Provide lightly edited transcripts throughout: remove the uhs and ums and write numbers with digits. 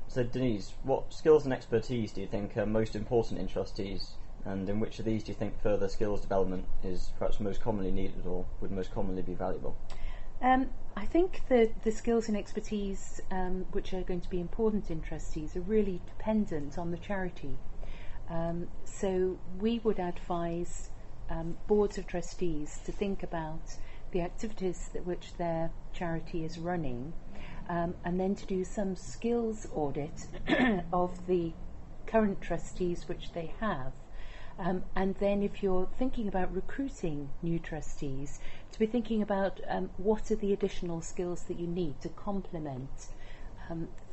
So Denise, what skills and expertise do you think are most important in trustees, and in which of these do you think further skills development is perhaps most commonly needed or would most commonly be valuable? I think the skills and expertise which are going to be important in trustees are really dependent on the charity. So we would advise boards of trustees to think about the activities which their charity is running, and then to do some skills audit of the current trustees which they have. And then if you're thinking about recruiting new trustees, to be thinking about what are the additional skills that you need to complement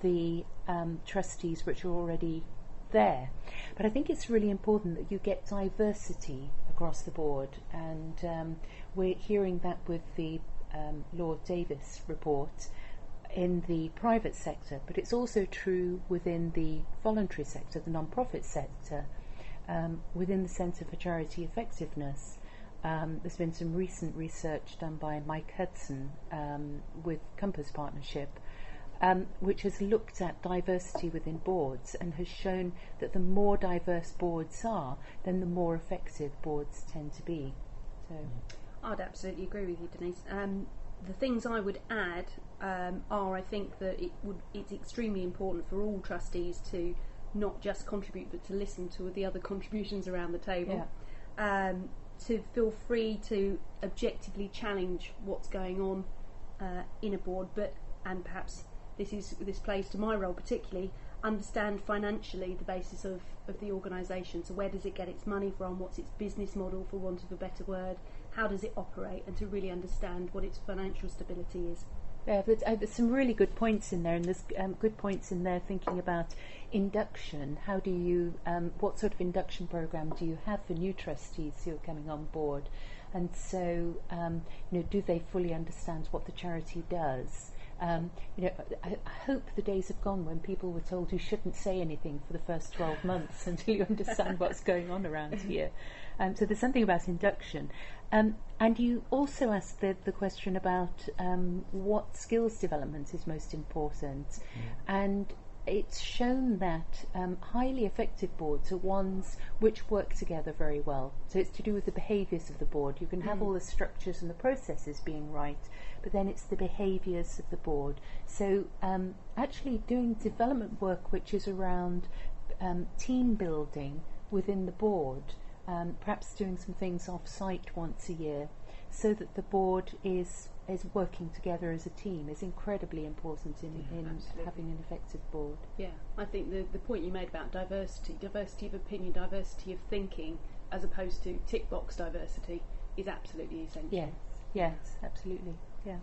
the trustees which are already there. But I think it's really important that you get diversity across the board, and we're hearing that with the Lord Davis report in the private sector, but it's also true within the voluntary sector, the non-profit sector. Within the Centre for Charity Effectiveness, there's been some recent research done by Mike Hudson with Compass Partnership, which has looked at diversity within boards and has shown that the more diverse boards are, then the more effective boards tend to be. So, I'd absolutely agree with you, Denise. The things I would add are, I think that it's extremely important for all trustees to not just contribute but to listen to the other contributions around the table, to feel free to objectively challenge what's going on in a board, and perhaps this plays to my role particularly, understand financially the basis of the organisation. So where does it get its money from, what's its business model, for want of a better word, how does it operate, and to really understand what its financial stability is. Yeah, there's some really good points in there, and there's good points in there thinking about induction. How do you, what sort of induction program do you have for new trustees who are coming on board? And so, do they fully understand what the charity does? I hope the days have gone when people were told you shouldn't say anything for the first 12 months until you understand what's going on around here. So there's something about induction. And you also asked the question about what skills development is most important. And it's shown that highly effective boards are ones which work together very well. So it's to do with the behaviours of the board. You can have all the structures and the processes being right, but then it's the behaviours of the board. So actually doing development work which is around team building within the board, perhaps doing some things off-site once a year, so that the board is working together as a team is incredibly important in having an effective board. Yeah, I think the point you made about diversity of opinion, diversity of thinking, as opposed to tick box diversity, is absolutely essential. Yes, absolutely. Yeah.